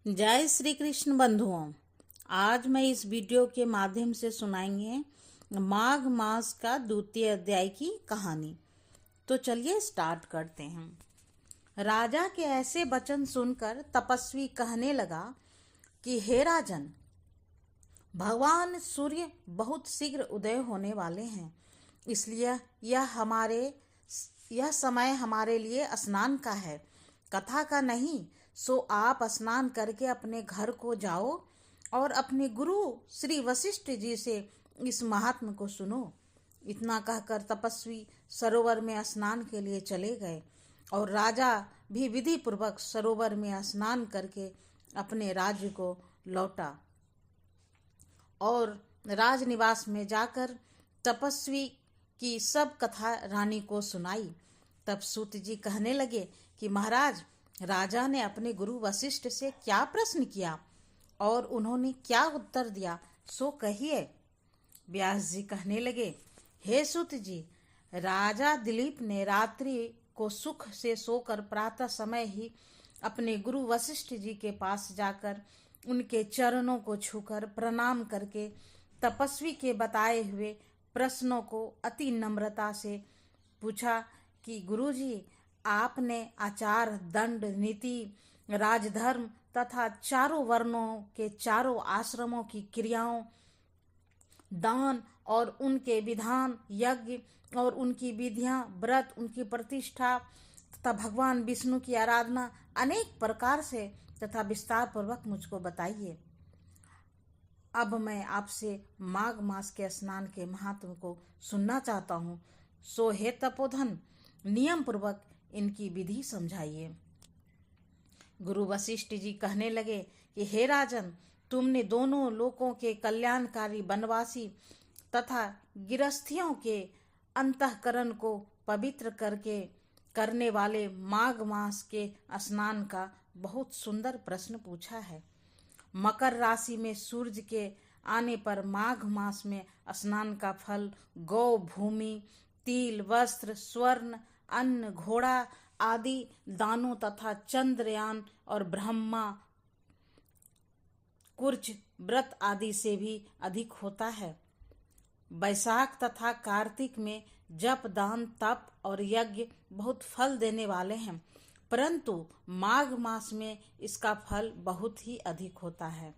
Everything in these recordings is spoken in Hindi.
जय श्री कृष्ण बंधुओं। आज मैं इस वीडियो के माध्यम से सुनाएंगे माघ मास का द्वितीय अध्याय की कहानी। तो चलिए स्टार्ट करते हैं। राजा के ऐसे वचन सुनकर तपस्वी कहने लगा कि हे राजन, भगवान सूर्य बहुत शीघ्र उदय होने वाले हैं, इसलिए यह समय हमारे लिए स्नान का है, कथा का नहीं। सो आप स्नान करके अपने घर को जाओ और अपने गुरु श्री वशिष्ठ जी से इस महात्म को सुनो। इतना कहकर तपस्वी सरोवर में स्नान के लिए चले गए और राजा भी विधि पूर्वक सरोवर में स्नान करके अपने राज्य को लौटा और राजनिवास में जाकर तपस्वी की सब कथा रानी को सुनाई। तब सूत जी कहने लगे कि महाराज, राजा ने अपने गुरु वशिष्ठ से क्या प्रश्न किया और उन्होंने क्या उत्तर दिया, सो कहिए। व्यास जी कहने लगे, हे सूत जी, राजा दिलीप ने रात्रि को सुख से सोकर प्रातः समय ही अपने गुरु वशिष्ठ जी के पास जाकर उनके चरणों को छूकर प्रणाम करके तपस्वी के बताए हुए प्रश्नों को अति नम्रता से पूछा कि गुरुजी, आपने आचार, दंड, नीति, राजधर्म तथा चारों वर्णों के चारों आश्रमों की क्रियाओं, दान और उनके विधान, यज्ञ और उनकी विधियां, व्रत, उनकी प्रतिष्ठा तथा भगवान विष्णु की आराधना अनेक प्रकार से तथा विस्तार पूर्वक मुझको बताइए। अब मैं आपसे माघ मास के स्नान के महत्व को सुनना चाहता हूँ। सो हे तपोधन, नियम पूर्वक इनकी विधि समझाइए। गुरु वशिष्ठ जी कहने लगे कि हे राजन, तुमने दोनों लोकों के कल्याणकारी वनवासी तथा गिरस्थियों के अंतःकरण को पवित्र करने वाले माघ मास के स्नान का बहुत सुंदर प्रश्न पूछा है। मकर राशि में सूर्य के आने पर माघ मास में स्नान का फल गौ, भूमि, तिल, वस्त्र, स्वर्ण, अन्न, घोड़ा आदि दानों तथा चंद्रयान और ब्रह्मा कुर्च व्रत आदि से भी अधिक होता है। वैशाख तथा कार्तिक में जप, दान, तप और यज्ञ बहुत फल देने वाले हैं, परंतु माघ मास में इसका फल बहुत ही अधिक होता है।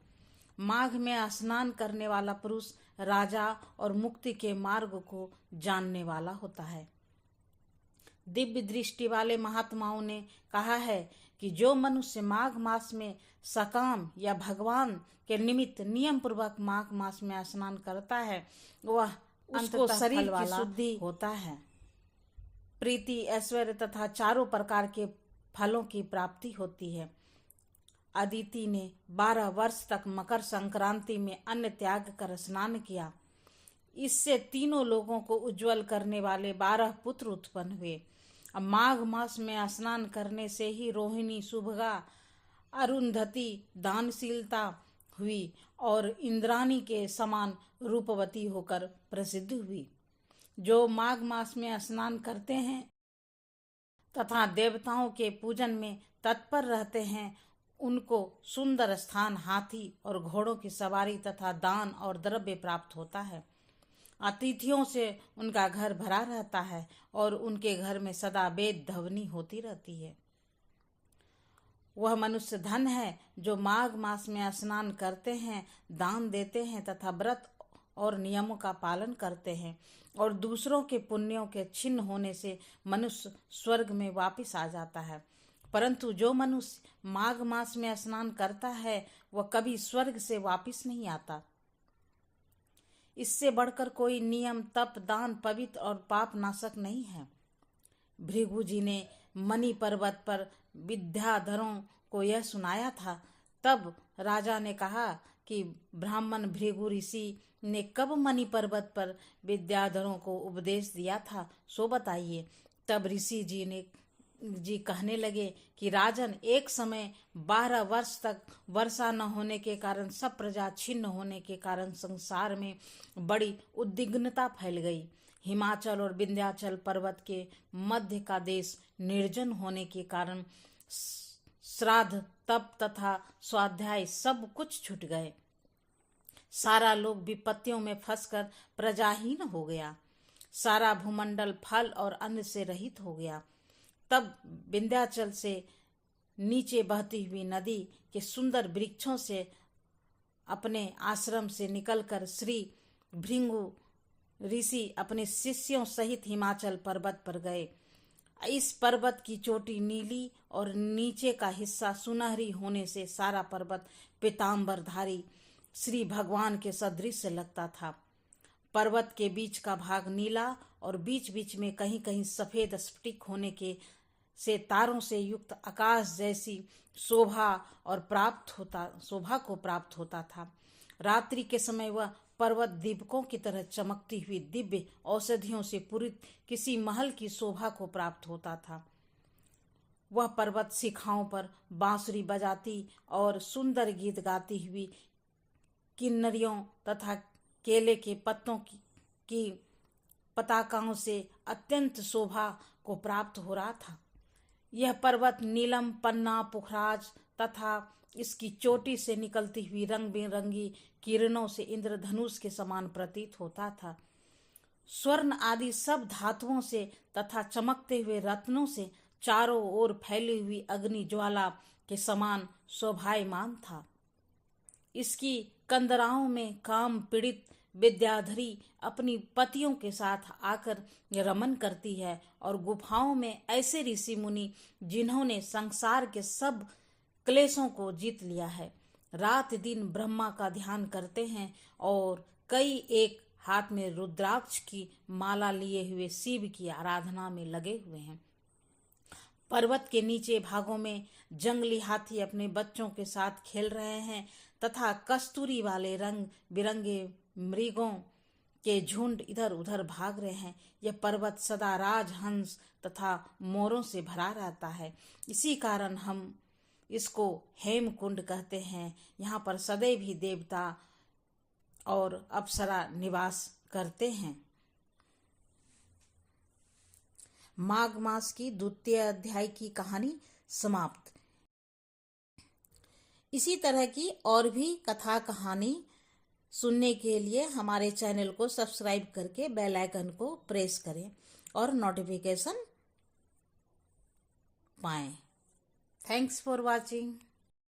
माघ में स्नान करने वाला पुरुष राजा और मुक्ति के मार्ग को जानने वाला होता है। दिव्य दृष्टि वाले महात्माओं ने कहा है कि जो मनुष्य माघ मास में सकाम या भगवान के निमित्त नियम पूर्वक माघ मास में स्नान करता है, वह उसको शरीर की शुद्धि होता है, प्रीति, ऐश्वर्य तथा चारों प्रकार के फलों की प्राप्ति होती है। अदिति ने 12 वर्ष तक मकर संक्रांति में अन्न त्याग कर स्नान किया। इससे तीनों लोगों को उज्जवल करने वाले 12 पुत्र उत्पन्न हुए। अब माघ मास में स्नान करने से ही रोहिणी, सुभगा, अरुंधति दानशीलता हुई और इंद्राणी के समान रूपवती होकर प्रसिद्ध हुई। जो माघ मास में स्नान करते हैं तथा देवताओं के पूजन में तत्पर रहते हैं, उनको सुंदर स्थान, हाथी और घोड़ों की सवारी तथा दान और द्रव्य प्राप्त होता है। अतिथियों से उनका घर भरा रहता है और उनके घर में सदा वेद ध्वनि होती रहती है। वह मनुष्य धन है जो माघ मास में स्नान करते हैं, दान देते हैं तथा व्रत और नियमों का पालन करते हैं और दूसरों के पुण्यों के छिन्न होने से मनुष्य स्वर्ग में वापस आ जाता है। परंतु जो मनुष्य माघ मास में स्नान करता है, वह कभी स्वर्ग से वापस नहीं आता। इससे बढ़कर कोई नियम, तप, दान पवित्र और पाप नाशक नहीं है। भृगु जी ने मणि पर्वत पर विद्याधरों को यह सुनाया था। तब राजा ने कहा कि ब्राह्मण भृगु ऋषि ने कब मणि पर्वत पर विद्याधरों को उपदेश दिया था, सो बताइए। तब ऋषि जी कहने लगे कि राजन, एक समय 12 वर्ष तक वर्षा न होने के कारण, सब प्रजा छिन्न होने के कारण संसार में बड़ी उद्विग्नता फैल गई। हिमाचल और विंध्याचल पर्वत के मध्य का देश निर्जन होने के कारण श्राद्ध, तप तथा स्वाध्याय सब कुछ छूट गए। सारा लोग विपत्तियों में फंसकर प्रजाहीन हो गया। सारा भूमंडल फल और अन्न से रहित हो गया। तब विंध्याचल से नीचे बहती हुई नदी के सुंदर वृक्षों से अपने आश्रम से निकलकर श्री भृंगु ऋषि अपने शिष्यों सहित हिमाचल पर्वत पर गए। इस पर्वत की चोटी नीली और नीचे का हिस्सा सुनहरी होने से सारा पर्वत पीतांबरधारी श्री भगवान के सदृश लगता था। पर्वत के बीच का भाग नीला और बीच बीच में कहीं कहीं सफेद स्फटिक होने के से तारों से युक्त आकाश जैसी शोभा को प्राप्त होता था। रात्रि के समय वह पर्वत दीपकों की तरह चमकती हुई दिव्य औषधियों से पूरित किसी महल की शोभा को प्राप्त होता था। वह पर्वत शिखाओं पर बांसुरी बजाती और सुंदर गीत गाती हुई किन्नरियों तथा केले के पत्तों की पताकाओं से अत्यंत शोभा को प्राप्त हो रहा था। यह पर्वत नीलम, पन्ना, पुखराज तथा इसकी चोटी से निकलती हुई रंग बिरंगी किरणों से इंद्रधनुष के समान प्रतीत होता था। स्वर्ण आदि सब धातुओं से तथा चमकते हुए रत्नों से चारों ओर फैली हुई अग्नि ज्वाला के समान शोभायमान था। इसकी कंदराओं में काम पीड़ित विद्याधरी अपनी पतियों के साथ आकर रमन करती है और गुफाओं में ऐसे ऋषि मुनि जिन्होंने संसार के सब क्लेशों को जीत लिया है, रात दिन ब्रह्मा का ध्यान करते हैं और कई एक हाथ में रुद्राक्ष की माला लिए हुए शिव की आराधना में लगे हुए हैं। पर्वत के नीचे भागों में जंगली हाथी अपने बच्चों के साथ खेल रहे हैं तथा कस्तूरी वाले रंग बिरंगे मृगों के झुंड इधर उधर भाग रहे हैं। यह पर्वत सदा राजहंस तथा मोरों से भरा रहता है। इसी कारण हम इसको हेमकुंड कहते हैं। यहाँ पर सदैव ही देवता और अप्सरा निवास करते हैं। माघ मास की द्वितीय अध्याय की कहानी समाप्त। इसी तरह की और भी कथा कहानी सुनने के लिए हमारे चैनल को सब्सक्राइब करके बेल आइकन को प्रेस करें और नोटिफिकेशन पाएं। Thanks for watching.